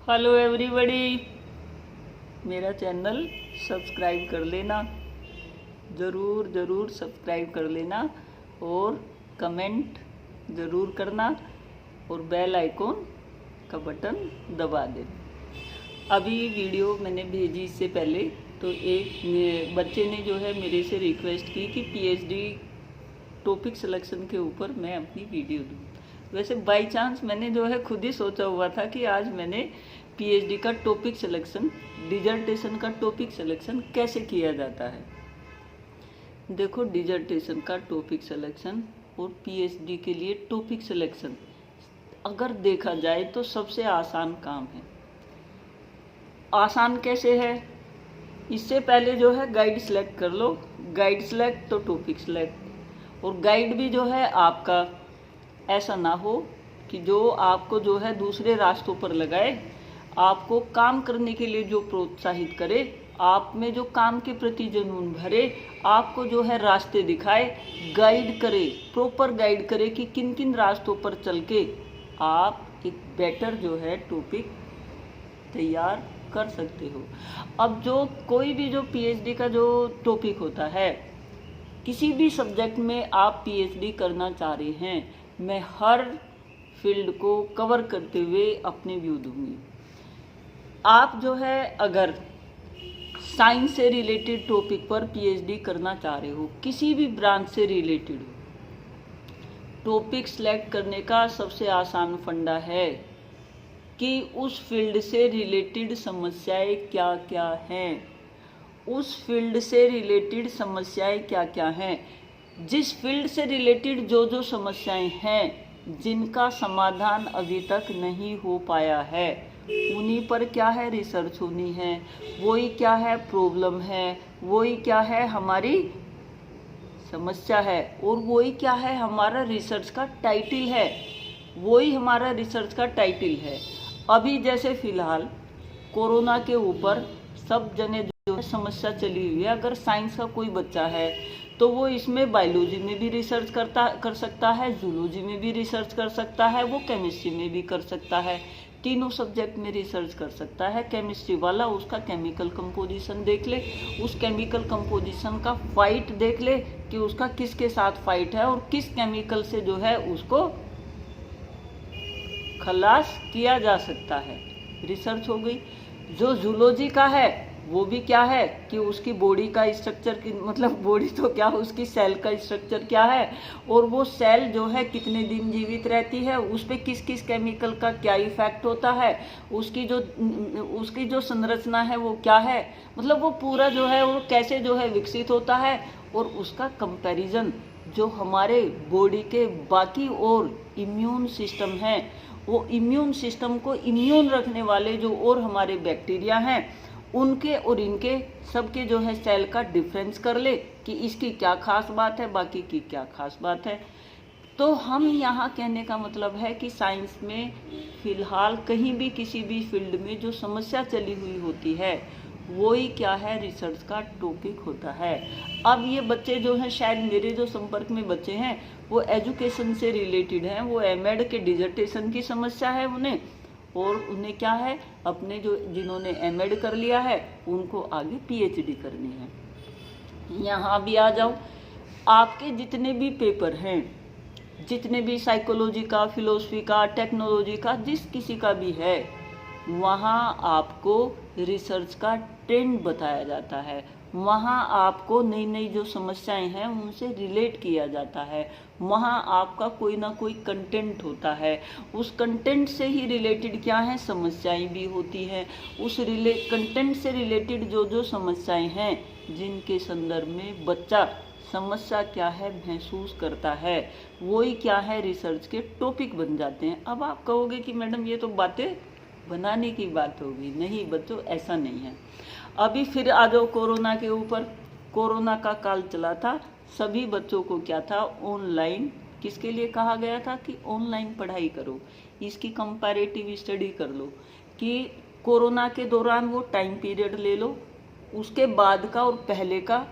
Hello everybody, मेरा channel subscribe कर लेना, ज़रूर ज़रूर सब्सक्राइब कर लेना और कमेंट ज़रूर करना और बेल आइकॉन का बटन दबा देना। अभी वीडियो मैंने भेजी इससे पहले तो एक बच्चे ने जो है मेरे से रिक्वेस्ट की कि पीएचडी टॉपिक सिलेक्शन के ऊपर मैं अपनी वीडियो दूँ। वैसे बाय चांस मैंने जो है खुद ही सोचा हुआ था कि आज मैंने पीएचडी का टॉपिक सिलेक्शन, डिजर्टेशन का टॉपिक सिलेक्शन कैसे किया जाता है। देखो, डिजर्टेशन का टॉपिक सिलेक्शन और पीएचडी के लिए टॉपिक सिलेक्शन अगर देखा जाए तो सबसे आसान काम है। आसान कैसे है? इससे पहले जो है गाइड सेलेक्ट कर लो, गाइड सेलेक्ट तो टॉपिक सेलेक्ट। और गाइड भी जो है आपका ऐसा ना हो कि जो आपको जो है दूसरे रास्तों पर लगाए, आपको काम करने के लिए जो प्रोत्साहित करे, आप में जो काम के प्रति जुनून भरे, आपको जो है रास्ते दिखाए, गाइड करे, प्रॉपर गाइड करे कि किन किन रास्तों पर चल के आप एक बेटर जो है टॉपिक तैयार कर सकते हो। अब जो कोई भी जो पीएचडी का जो टॉपिक होता है, किसी भी सब्जेक्ट में आप पीएचडी करना चाह रहे हैं, मैं हर फील्ड को कवर करते हुए अपने व्यू दूंगी। आप जो है अगर साइंस से रिलेटेड टॉपिक पर पीएचडी करना चाह रहे हो, किसी भी ब्रांच से रिलेटेड हो, टॉपिक सेलेक्ट करने का सबसे आसान फंडा है कि उस फील्ड से रिलेटेड समस्याएं क्या क्या हैं, उस फील्ड से रिलेटेड समस्याएं क्या क्या हैं, जिस फील्ड से रिलेटेड जो जो समस्याएं हैं जिनका समाधान अभी तक नहीं हो पाया है, उन्हीं पर क्या है रिसर्च होनी है, वही क्या है प्रॉब्लम है, वही क्या है हमारी समस्या है, और वही क्या है हमारा रिसर्च का टाइटल है, वही हमारा रिसर्च का टाइटल है। अभी जैसे फिलहाल कोरोना के ऊपर सब जने जो समस्या चली हुई है, अगर साइंस का कोई बच्चा है तो वो इसमें बायोलॉजी में भी रिसर्च कर सकता है, जूलॉजी में भी रिसर्च कर सकता है, वो केमिस्ट्री में भी कर सकता है, तीनों सब्जेक्ट में रिसर्च कर सकता है। केमिस्ट्री वाला उसका केमिकल कंपोजिशन देख ले, उस केमिकल कंपोजिशन का फाइट देख ले कि उसका किसके साथ फाइट है और किस केमिकल से जो है उसको खलास किया जा सकता है, रिसर्च हो गई। जो जूलॉजी का है वो भी क्या है कि उसकी बॉडी का स्ट्रक्चर की, मतलब बॉडी तो क्या, उसकी सेल का स्ट्रक्चर क्या है और वो सेल जो है कितने दिन जीवित रहती है, उस पर किस किस केमिकल का क्या इफेक्ट होता है, उसकी जो संरचना है वो क्या है, मतलब वो पूरा जो है वो कैसे जो है विकसित होता है, और उसका कंपैरिजन जो हमारे बॉडी के बाकी और इम्यून सिस्टम है, वो इम्यून सिस्टम को इम्यून रखने वाले जो और हमारे बैक्टीरिया हैं, उनके और इनके सबके जो है सेल का डिफरेंस कर ले कि इसकी क्या खास बात है, बाकी की क्या खास बात है। तो हम यहाँ कहने का मतलब है कि साइंस में फिलहाल कहीं भी किसी भी फील्ड में जो समस्या चली हुई होती है वही क्या है रिसर्च का टॉपिक होता है। अब ये बच्चे जो हैं, शायद मेरे जो संपर्क में बच्चे हैं वो एजुकेशन से रिलेटेड हैं, वो एमएड के डिजर्टेशन की समस्या है उन्हें, और उन्हें क्या है अपने जो जिन्होंने एमएड कर लिया है उनको आगे पीएचडी करनी है। यहाँ भी आ जाओ, आपके जितने भी पेपर हैं, जितने भी साइकोलॉजी का, फिलोसफी का, टेक्नोलॉजी का, जिस किसी का भी है, वहाँ आपको रिसर्च का ट्रेंड बताया जाता है, वहाँ आपको नई नई जो समस्याएं हैं उनसे रिलेट किया जाता है, वहाँ आपका कोई ना कोई कंटेंट होता है, उस कंटेंट से ही रिलेटेड क्या है समस्याएं भी होती हैं, उस कंटेंट से रिलेटेड जो जो समस्याएं हैं जिनके संदर्भ में बच्चा समस्या क्या है महसूस करता है, वही क्या है रिसर्च के टॉपिक बन जाते हैं। अब आप कहोगे कि मैडम ये तो बातें बनाने की बात होगी, नहीं बच्चों, ऐसा नहीं है। अभी फिर आ जाओ कोरोना के ऊपर। कोरोना का काल चला था, सभी बच्चों को क्या था ऑनलाइन, किसके लिए कहा गया था कि ऑनलाइन पढ़ाई करो, इसकी कंपैरेटिव स्टडी कर लो कि कोरोना के दौरान वो टाइम पीरियड ले लो, उसके बाद का और पहले का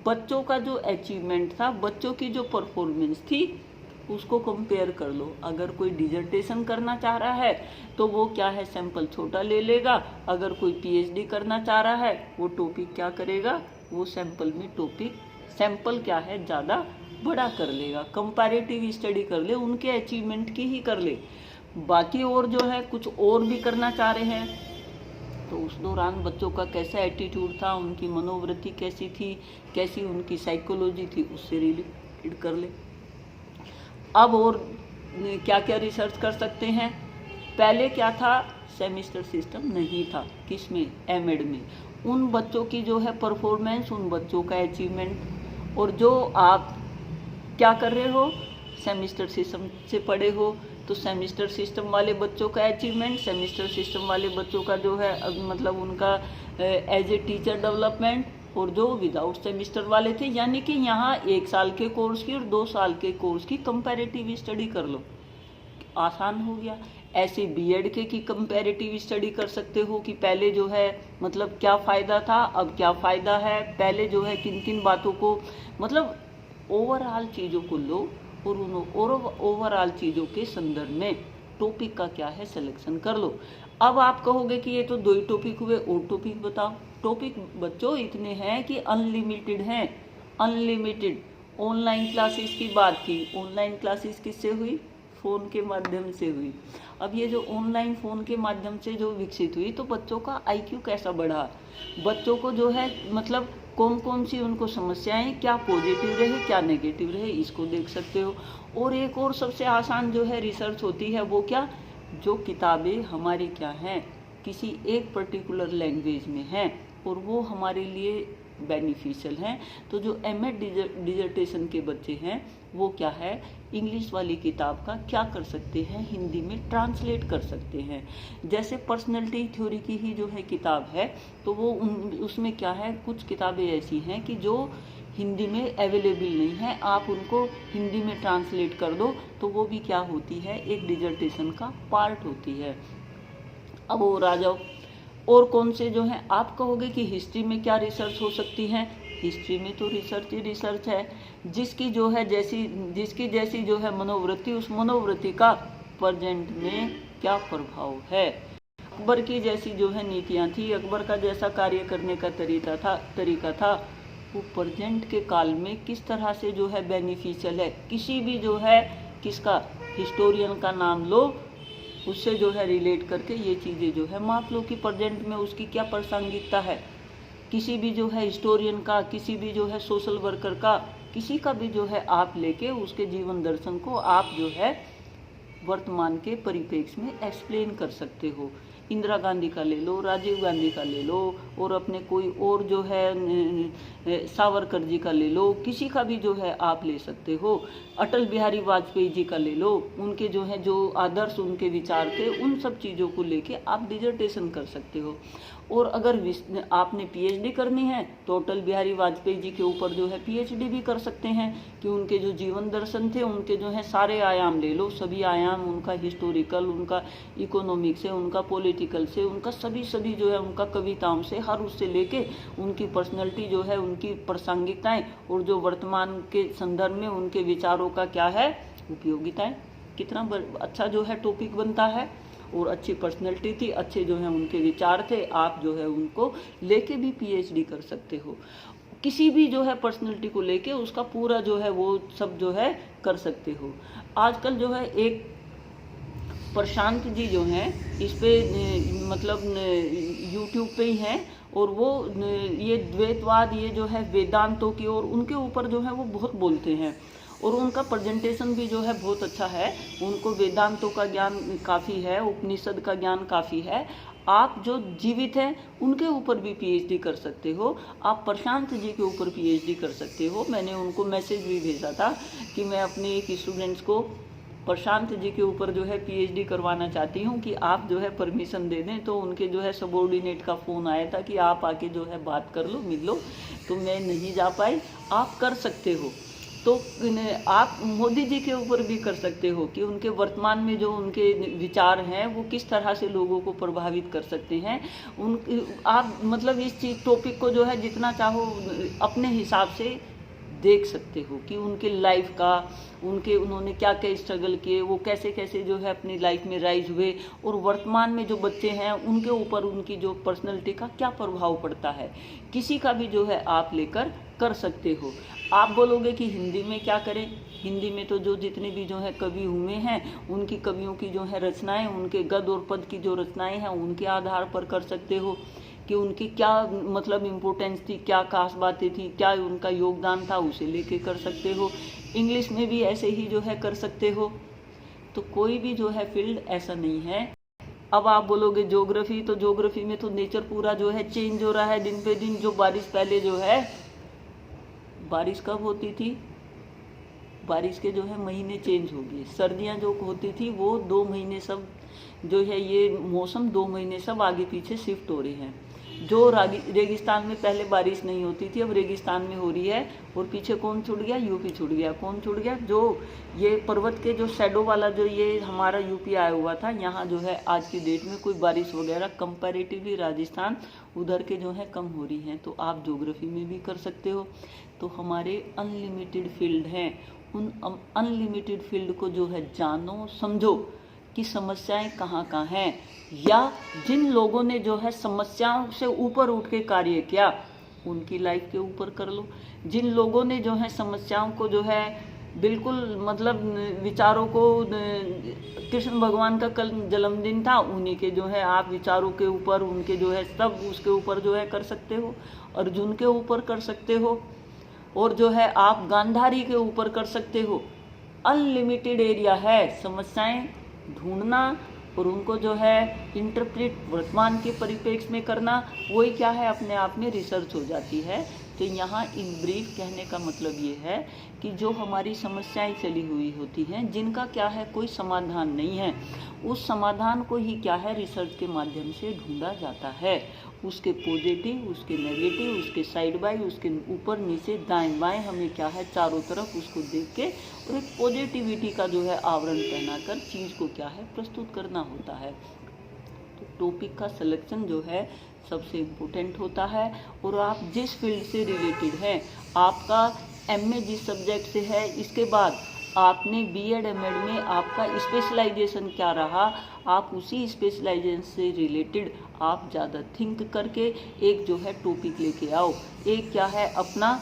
बच्चों का जो अचीवमेंट था, बच्चों की जो परफॉर्मेंस थी, उसको कंपेयर कर लो। अगर कोई डिजर्टेशन करना चाह रहा है तो वो क्या है, सैंपल छोटा ले लेगा। अगर कोई पीएचडी करना चाह रहा है वो टॉपिक क्या करेगा, वो सैंपल में टॉपिक सैंपल क्या है ज़्यादा बड़ा कर लेगा, कंपैरेटिव स्टडी कर ले, उनके अचीवमेंट की ही कर ले। बाकी और जो है कुछ और भी करना चाह रहे हैं तो उस दौरान बच्चों का कैसा एटीट्यूड था, उनकी मनोवृत्ति कैसी थी, कैसी उनकी साइकोलॉजी थी, उससे रिलेटेड कर ले। अब और क्या क्या रिसर्च कर सकते हैं। पहले क्या था, सेमेस्टर सिस्टम नहीं था, किसमें, एमएड में। उन बच्चों की जो है परफॉर्मेंस, उन बच्चों का अचीवमेंट, और जो आप क्या कर रहे हो, सेमेस्टर सिस्टम से पढ़े हो तो सेमेस्टर सिस्टम वाले बच्चों का अचीवमेंट, सेमेस्टर सिस्टम वाले बच्चों का जो है मतलब उनका एज ए टीचर डेवलपमेंट, और जो विदाउट सेमेस्टर वाले थे, यानी कि यहाँ 1 साल के कोर्स की और 2 साल के कोर्स की कंपैरेटिव स्टडी कर लो, आसान हो गया। ऐसे बीएड के की कंपैरेटिव स्टडी कर सकते हो कि पहले जो है मतलब क्या फ़ायदा था, अब क्या फ़ायदा है, पहले जो है किन किन बातों को, मतलब ओवरऑल चीज़ों को लो और उन ओवरऑल चीज़ों के संदर्भ में टॉपिक का क्या है सिलेक्शन कर लो। अब आप कहोगे कि ये तो 2 ही टॉपिक हुए, और टॉपिक बताओ। टॉपिक बच्चों इतने हैं कि अनलिमिटेड हैं, अनलिमिटेड। ऑनलाइन क्लासेस की बात की, ऑनलाइन क्लासेस किससे हुई, फ़ोन के माध्यम से हुई। अब ये जो ऑनलाइन फ़ोन के माध्यम से जो विकसित हुई तो बच्चों का आईक्यू कैसा बढ़ा, बच्चों को जो है मतलब कौन कौन सी उनको समस्याएं, क्या पॉजिटिव रहे क्या नेगेटिव रहे, इसको देख सकते हो। और एक और सबसे आसान जो है रिसर्च होती है वो क्या, जो किताबें हमारी क्या हैं, किसी एक पर्टिकुलर लैंग्वेज में हैं और वो हमारे लिए बेनिफिशियल हैं। तो जो एमएड डिजर्टेशन के बच्चे हैं वो क्या है, इंग्लिश वाली किताब का क्या कर सकते हैं, हिंदी में ट्रांसलेट कर सकते हैं। जैसे पर्सनैलिटी थ्योरी की ही जो है किताब है तो वो उसमें क्या है, कुछ किताबें ऐसी हैं कि जो हिंदी में अवेलेबल नहीं है, आप उनको हिंदी में ट्रांसलेट कर दो तो वो भी क्या होती है, एक डिजर्टेशन का पार्ट होती है। अब और आ जाओ, और कौन से जो हैं, आप कहोगे कि हिस्ट्री में क्या रिसर्च हो सकती है। हिस्ट्री में तो रिसर्च ही रिसर्च है, जिसकी जो है जिसकी जैसी जो है मनोवृत्ति, उस मनोवृत्ति का प्रेजेंट में क्या प्रभाव है। अकबर की जैसी जो है नीतियाँ थी, अकबर का जैसा कार्य करने का तरीका था वो प्रेजेंट के काल में किस तरह से जो है बेनिफिशियल है। किसी भी जो है किसका, हिस्टोरियन का नाम लो, उससे जो है रिलेट करके ये चीज़ें जो है माप लो कि प्रेजेंट में उसकी क्या प्रासंगिकता है। किसी भी जो है हिस्टोरियन का, किसी भी जो है सोशल वर्कर का, किसी का भी जो है आप लेके उसके जीवन दर्शन को आप जो है वर्तमान के परिप्रेक्ष्य में एक्सप्लेन कर सकते हो। इंदिरा गांधी का ले लो, राजीव गांधी का ले लो, और अपने कोई और जो है सावरकर जी का ले लो, किसी का भी जो है आप ले सकते हो। अटल बिहारी वाजपेयी जी का ले लो, उनके जो है जो आदर्श उनके विचार थे, उन सब चीज़ों को लेके आप डिजर्टेशन कर सकते हो। और अगर आपने पीएचडी करनी है तो अटल बिहारी वाजपेयी जी के ऊपर जो है पीएचडी भी कर सकते हैं कि उनके जो जीवन दर्शन थे, उनके जो है सारे आयाम ले लो, सभी आयाम, उनका हिस्टोरिकल, उनका इकोनॉमिक से, उनका पॉलिटिकल से, उनका सभी जो है उनका कविताओं से, हर उससे लेके उनकी पर्सनैलिटी जो है, उनकी प्रासंगिकताएं और जो वर्तमान के संदर्भ में उनके विचारों का क्या है उपयोगिताएं, कितना अच्छा जो है टॉपिक बनता है। और अच्छी पर्सनैलिटी थी, अच्छे जो है उनके विचार थे, आप जो है उनको लेके भी पीएचडी कर सकते हो। किसी भी जो है पर्सनैलिटी को लेके उसका पूरा जो है वो सब जो है कर सकते हो। आजकल जो है एक प्रशांत जी जो हैं इस पे मतलब यूट्यूब पे ही हैं, और वो ये द्वैतवाद, ये जो है वेदांतों की और उनके ऊपर जो है वो बहुत बोलते हैं, और उनका प्रेजेंटेशन भी जो है बहुत अच्छा है। उनको वेदांतों का ज्ञान काफ़ी है, उपनिषद का ज्ञान काफ़ी है। आप जो जीवित हैं उनके ऊपर भी पीएचडी कर सकते हो, आप प्रशांत जी के ऊपर पीएचडी कर सकते हो। मैंने उनको मैसेज भी भेजा था कि मैं अपने एक स्टूडेंट्स को प्रशांत जी के ऊपर जो है पीएचडी करवाना चाहती हूँ कि आप जो है परमिशन दे दें। तो उनके जो है सबॉर्डिनेट का फ़ोन आया था कि आप आके जो है बात कर लो, मिल लो, तो मैं नहीं जा पाई। आप कर सकते हो। तो आप मोदी जी के ऊपर भी कर सकते हो कि उनके वर्तमान में जो उनके विचार हैं वो किस तरह से लोगों को प्रभावित कर सकते हैं। आप मतलब इस चीज़ टॉपिक को जो है जितना चाहो अपने हिसाब से देख सकते हो कि उनके लाइफ का, उन्होंने क्या क्या स्ट्रगल किए, वो कैसे कैसे जो है अपनी लाइफ में राइज हुए, और वर्तमान में जो बच्चे हैं उनके ऊपर उनकी जो पर्सनैलिटी का क्या प्रभाव पड़ता है, किसी का भी जो है आप लेकर कर सकते हो। आप बोलोगे कि हिंदी में क्या करें, हिंदी में तो जो जितने भी जो है कवि हुए हैं उनकी कवियों की जो है रचनाएं, उनके गद और पद की जो रचनाएं हैं उनके आधार पर कर सकते हो कि उनकी क्या मतलब इम्पोर्टेंस थी, क्या खास बातें थी, क्या उनका योगदान था, उसे लेके कर सकते हो। इंग्लिश में भी ऐसे ही जो है कर सकते हो। तो कोई भी जो है फील्ड ऐसा नहीं है। अब आप बोलोगे ज्योग्राफी, तो ज्योग्राफी में तो नेचर पूरा जो है चेंज हो रहा है दिन पे दिन। जो बारिश पहले जो है, बारिश कब होती थी, बारिश के जो है महीने चेंज हो गए। सर्दियाँ जो होती थी वो 2 महीने सब जो है, ये मौसम 2 महीने सब आगे पीछे शिफ्ट हो रहे हैं। जो रेगिस्तान में पहले बारिश नहीं होती थी अब रेगिस्तान में हो रही है। और पीछे कौन छूट गया, यूपी छूट गया। कौन छूट गया, जो ये पर्वत के जो शैडो वाला जो ये हमारा यूपी आया हुआ था, यहाँ जो है आज की डेट में कोई बारिश वगैरह कंपैरेटिवली राजस्थान उधर के जो है कम हो रही हैं। तो आप ज्योग्राफी में भी कर सकते हो। तो हमारे अनलिमिटेड फील्ड हैं, उन अनलिमिटेड फील्ड को जो है जानो समझो कि समस्याएं कहाँ कहाँ हैं, या जिन लोगों ने जो है समस्याओं से ऊपर उठ के कार्य किया उनकी लाइफ के ऊपर कर लो। जिन लोगों ने जो है समस्याओं को जो है बिल्कुल मतलब विचारों को, कृष्ण भगवान का कल जन्मदिन था, उन्हीं के जो है आप विचारों के ऊपर, उनके जो है सब उसके ऊपर जो है कर सकते हो। अर्जुन के ऊपर कर सकते हो, और जो है आप गांधारी के ऊपर कर सकते हो। अनलिमिटेड एरिया है। समस्याएं ढूंढना और उनको जो है इंटरप्रेट वर्तमान के परिप्रेक्ष्य में करना, वही क्या है अपने आप में रिसर्च हो जाती है। तो यहाँ इन ब्रीफ कहने का मतलब ये है कि जो हमारी समस्याएं चली हुई होती हैं, जिनका क्या है कोई समाधान नहीं है, उस समाधान को ही क्या है रिसर्च के माध्यम से ढूंढा जाता है। उसके पॉजिटिव, उसके नेगेटिव, उसके साइड बाय, उसके ऊपर नीचे दाएं बाएं हमें क्या है चारों तरफ उसको देख के और एक पॉजिटिविटी का जो है आवरण पहनाकर चीज़ को क्या है प्रस्तुत करना होता है। तो टॉपिक का सिलेक्शन जो है सबसे इम्पोर्टेंट होता है। और आप जिस फील्ड से रिलेटेड हैं, आपका एमए जिस सब्जेक्ट से है, इसके बाद आपने बीएड एमएड में आपका स्पेशलाइजेशन क्या रहा, आप उसी स्पेशलाइजेशन से रिलेटेड आप ज़्यादा थिंक करके एक जो है टॉपिक लेके आओ, एक क्या है अपना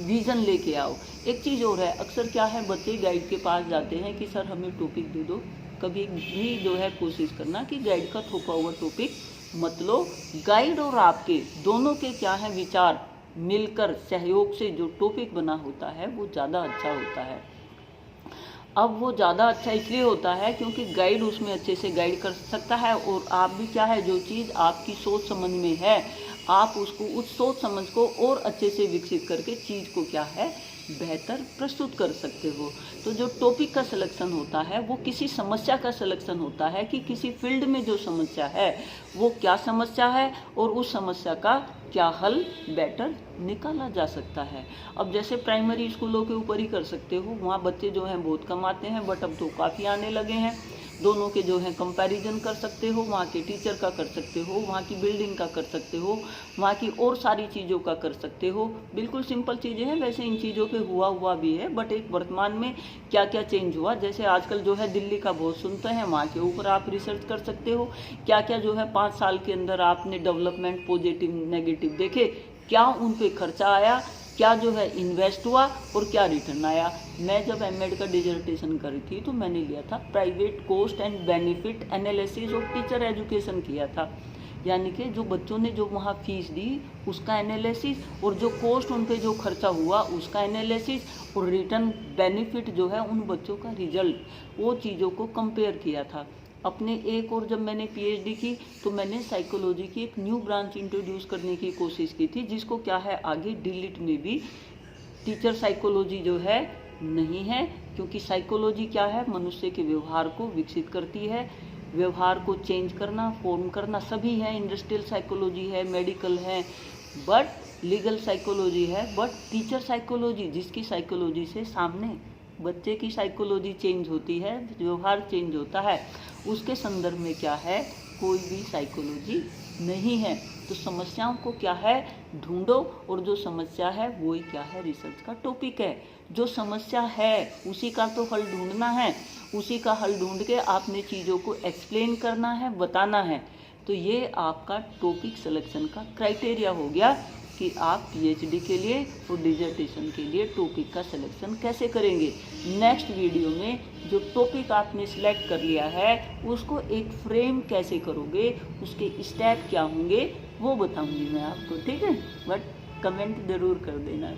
विज़न लेके आओ। एक चीज़ और है, अक्सर क्या है बच्चे गाइड के पास जाते हैं कि सर हमें टॉपिक दे दो। कभी भी जो है कोशिश करना कि गाइड का थोपा हुआ टॉपिक मत लो। गाइड और आपके दोनों के क्या है विचार मिलकर सहयोग से जो टॉपिक बना होता है वो ज़्यादा अच्छा होता है। अब वो ज़्यादा अच्छा इसलिए होता है क्योंकि गाइड उसमें अच्छे से गाइड कर सकता है, और आप भी क्या है जो चीज़ आपकी सोच समझ में है आप उसको उस सोच समझ को और अच्छे से विकसित करके चीज़ को क्या है बेहतर प्रस्तुत कर सकते हो। तो जो टॉपिक का सिलेक्शन होता है वो किसी समस्या का सिलेक्शन होता है कि किसी फील्ड में जो समस्या है वो क्या समस्या है और उस समस्या का क्या हल बेटर निकाला जा सकता है। अब जैसे प्राइमरी स्कूलों के ऊपर ही कर सकते हो, वहाँ बच्चे जो हैं बहुत कम आते हैं, बट अब तो काफ़ी आने लगे हैं। दोनों के जो है कंपैरिजन कर सकते हो, वहाँ के टीचर का कर सकते हो, वहाँ की बिल्डिंग का कर सकते हो, वहाँ की और सारी चीज़ों का कर सकते हो। बिल्कुल सिंपल चीज़ें हैं, वैसे इन चीज़ों पे हुआ भी है, बट एक वर्तमान में क्या क्या चेंज हुआ, जैसे आजकल जो है दिल्ली का बहुत सुनते हैं, वहाँ के ऊपर आप रिसर्च कर सकते हो। क्या क्या जो है 5 साल के अंदर आपने डेवलपमेंट पॉजिटिव नेगेटिव देखे, क्या उन पे खर्चा आया, क्या जो है इन्वेस्ट हुआ और क्या रिटर्न आया। मैं जब एमएड का डिजर्टेशन करी थी तो मैंने लिया था private cost and benefit analysis of teacher education किया था, यानी कि जो बच्चों ने जो वहाँ फीस दी उसका एनालिसिस और जो कॉस्ट उन पे जो खर्चा हुआ उसका एनालिसिस और रिटर्न बेनिफिट जो है उन बच्चों का रिजल्ट, वो चीज़ों को कंपेयर किया था। अपने एक और जब मैंने पीएचडी की तो मैंने साइकोलॉजी की एक न्यू ब्रांच इंट्रोड्यूस करने की कोशिश की थी, जिसको क्या है आगे डीलिट में भी टीचर साइकोलॉजी जो है नहीं है, क्योंकि साइकोलॉजी क्या है मनुष्य के व्यवहार को विकसित करती है, व्यवहार को चेंज करना फॉर्म करना सभी है। इंडस्ट्रियल साइकोलॉजी है, मेडिकल है, बट लीगल साइकोलॉजी है, बट टीचर साइकोलॉजी जिसकी साइकोलॉजी से सामने बच्चे की साइकोलॉजी चेंज होती है, व्यवहार चेंज होता है, उसके संदर्भ में क्या है कोई भी साइकोलॉजी नहीं है। तो समस्याओं को क्या है ढूंढो, और जो समस्या है वो ही क्या है रिसर्च का टॉपिक है। जो समस्या है उसी का तो हल ढूंढना है, उसी का हल ढूंढ के आपने चीज़ों को एक्सप्लेन करना है, बताना है। तो ये आपका टॉपिक सिलेक्शन का क्राइटेरिया हो गया कि आप पीएचडी के लिए और डिजर्टेशन के लिए टॉपिक का सिलेक्शन कैसे करेंगे। नेक्स्ट वीडियो में जो टॉपिक आपने सिलेक्ट कर लिया है उसको एक फ्रेम कैसे करोगे, उसके स्टेप क्या होंगे वो बताऊंगी मैं आपको, ठीक है। बट कमेंट ज़रूर कर देना।